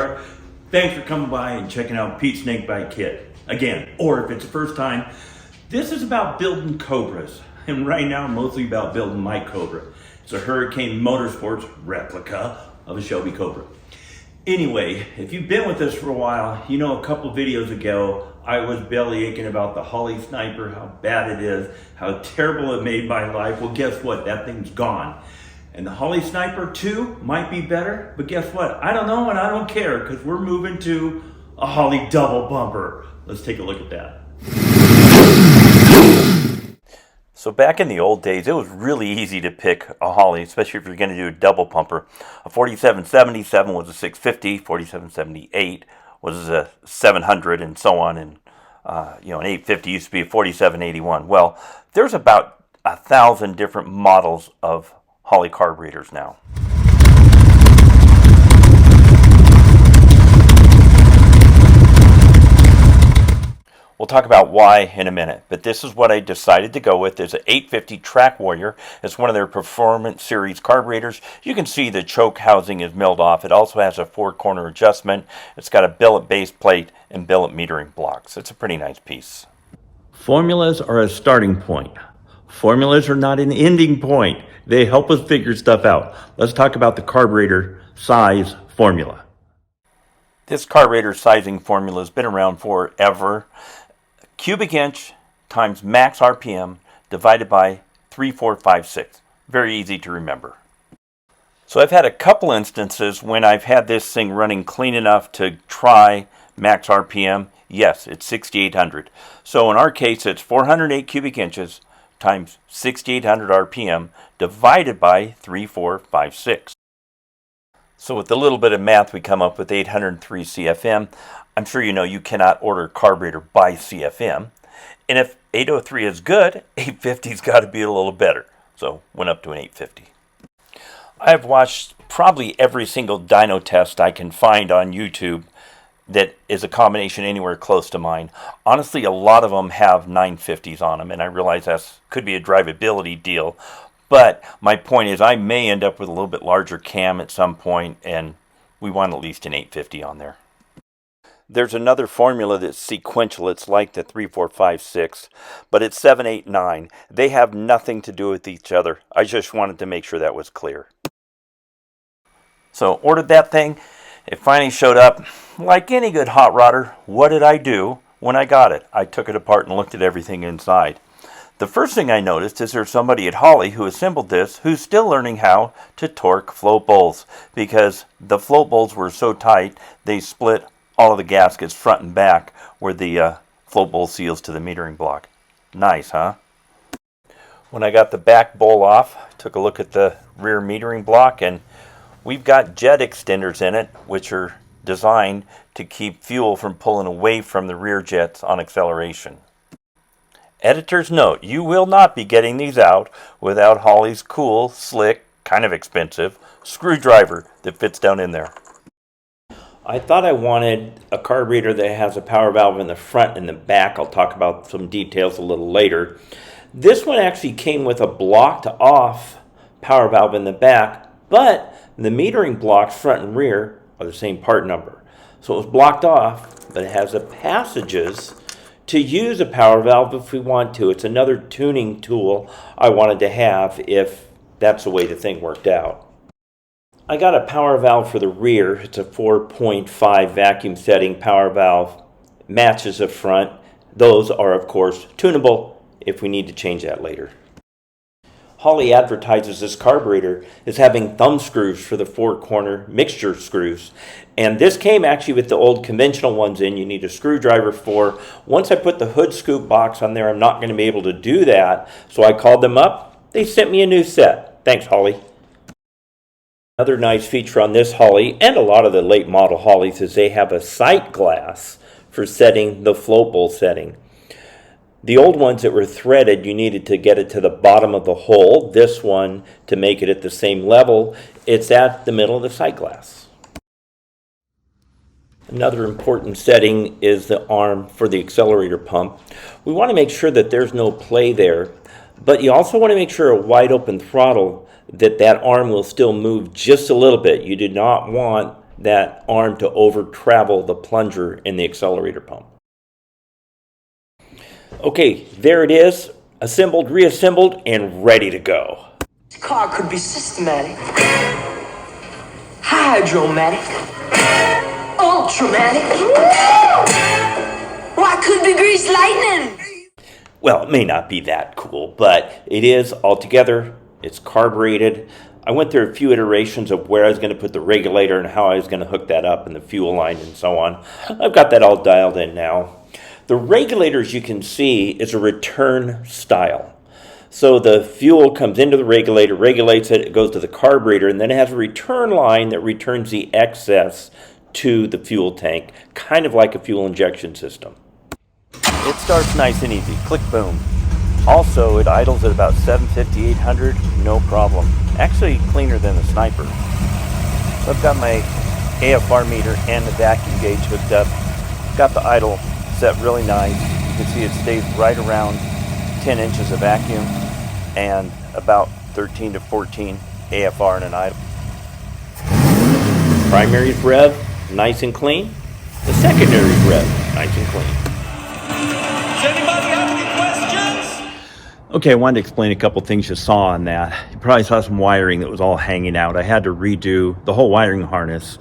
Jarrod. Thanks for coming by and checking out Pete's Snakebite Kit. Again, or if it's the first time, this is about building Cobras. And right now, mostly about building my Cobra. It's a Hurricane Motorsports replica of a Shelby Cobra. Anyway, if you've been with us for a while, you know a couple videos ago, I was belly aching about the Holley Sniper, how bad it is, how terrible it made my life. Well, guess what? That thing's gone. And the Holley Sniper 2 might be better, but guess what? I don't know and I don't care because we're moving to a Holley double bumper. Let's take a look at that. So back in the old days, it was really easy to pick a Holley, especially if you're going to do a double pumper. A 4777 was a 650, 4778 was a 700, and so on. And an 850 used to be a 4781. Well, there's about 1,000 different models of Holley carburetors now. We'll talk about why in a minute, but this is what I decided to go with. There's an 850 Track Warrior. It's one of their Performance Series carburetors. You can see the choke housing is milled off. It also has a 4-corner adjustment. It's got a billet base plate and billet metering blocks. It's a pretty nice piece. Formulas are a starting point. Formulas are not an ending point. They help us figure stuff out. Let's talk about the carburetor size formula. This carburetor sizing formula has been around forever. Cubic inch times max RPM divided by 3456. Very easy to remember. So I've had a couple instances when I've had this thing running clean enough to try max RPM. Yes, it's 6,800. So in our case, it's 408 cubic inches times 6,800 RPM divided by 3456. So with a little bit of math, we come up with 803 CFM. I'm sure you know you cannot order a carburetor by CFM. And if 803 is good, 850's got to be a little better. So went up to an 850. I've watched probably every single dyno test I can find on YouTube that is a combination anywhere close to mine. Honestly, a lot of them have 950s on them, and I realize that could be a drivability deal. But my point is I may end up with a little bit larger cam at some point, and we want at least an 850 on there. There's another formula that's sequential. It's like the 3456, but it's 789. They have nothing to do with each other. I just wanted to make sure that was clear. So ordered that thing. It finally showed up. Like any good hot rodder, what did I do when I got it? I took it apart and looked at everything inside. The first thing I noticed is there's somebody at Holley who assembled this who's still learning how to torque float bowls, because the float bowls were so tight they split all of the gaskets front and back where the float bowl seals to the metering block. Nice, huh? When I got the back bowl off, took a look at the rear metering block, and we've got jet extenders in it which are designed to keep fuel from pulling away from the rear jets on acceleration. Editor's note, you will not be getting these out without Holley's cool, slick, kind of expensive screwdriver that fits down in there. I thought I wanted a carburetor that has a power valve in the front and the back. I'll talk about some details a little later. This one actually came with a blocked off power valve in the back, but the metering blocks front and rear are the same part number. So it was blocked off, but it has the passages to use a power valve if we want to. It's another tuning tool I wanted to have if that's the way the thing worked out. I got a power valve for the rear. It's a 4.5 vacuum setting power valve. Matches the front. Those are, of course, tunable if we need to change that later. Holley advertises this carburetor as having thumb screws for the 4-corner mixture screws. And this came actually with the old conventional ones in. You need a screwdriver for. Once I put the hood scoop box on there, I'm not going to be able to do that. So I called them up. They sent me a new set. Thanks, Holley. Another nice feature on this Holley, and a lot of the late model Holleys, is they have a sight glass for setting the float bowl setting. The old ones that were threaded, you needed to get it to the bottom of the hole. This one, to make it at the same level, it's at the middle of the sight glass. Another important setting is the arm for the accelerator pump. We want to make sure that there's no play there, but you also want to make sure a wide open throttle that arm will still move just a little bit. You do not want that arm to over travel the plunger in the accelerator pump. Okay, there it is, assembled, reassembled, and ready to go. This car could be systematic, hydromatic, ultramatic. Why could be greased lightning? Well, it may not be that cool, but it is altogether. It's carbureted. I went through a few iterations of where I was going to put the regulator and how I was going to hook that up and the fuel line and so on. I've got that all dialed in now. The regulator, as you can see, is a return style. So the fuel comes into the regulator, regulates it, it goes to the carburetor, and then it has a return line that returns the excess to the fuel tank, kind of like a fuel injection system. It starts nice and easy, click boom. Also, it idles at about 750, 800, no problem. Actually cleaner than the Sniper. So I've got my AFR meter and the vacuum gauge hooked up. Got the idle set really nice. You can see it stays right around 10 inches of vacuum and about 13 to 14 AFR in an idle. Primary's rev, nice and clean. The secondary's rev, nice and clean. Does anybody have any questions? Okay, I wanted to explain a couple things you saw on that. You probably saw some wiring that was all hanging out. I had to redo the whole wiring harness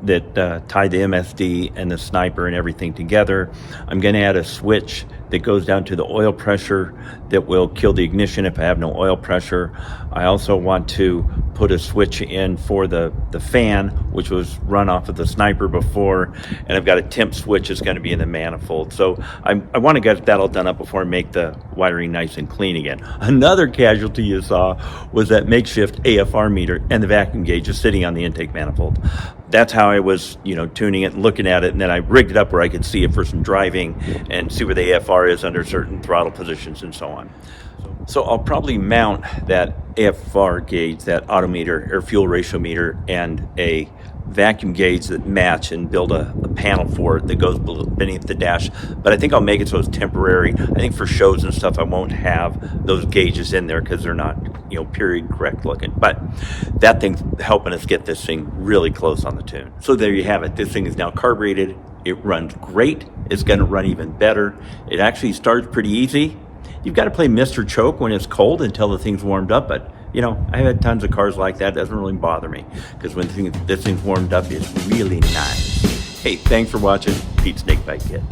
that tied the MSD and the Sniper and everything together. I'm going to add a switch that goes down to the oil pressure that will kill the ignition if I have no oil pressure. I also want to put a switch in for the fan, which was run off of the Sniper before, and I've got a temp switch that's going to be in the manifold. So I want to get that all done up before I make the wiring nice and clean again. Another casualty you saw was that makeshift AFR meter and the vacuum gauge just sitting on the intake manifold. That's how I was, tuning it and looking at it, and then I rigged it up where I could see it for some driving and see where the AFR is under certain throttle positions and so on. So I'll probably mount that AFR gauge, that odometer, air fuel ratio meter, and a vacuum gauge that match and build a panel for it that goes beneath the dash. But I think I'll make it so it's temporary. I think for shows and stuff I won't have those gauges in there because they're not period correct looking. But that thing's helping us get this thing really close on the tune. So there you have it. This thing is now carbureted. It runs great. It's going to run even better. It actually starts pretty easy. You've got to play Mr. Choke when it's cold until the thing's warmed up, but I've had tons of cars like that. It doesn't really bother me because when this thing's warmed up, it's really nice. Hey, thanks for watching. Pete Snakebite Kid.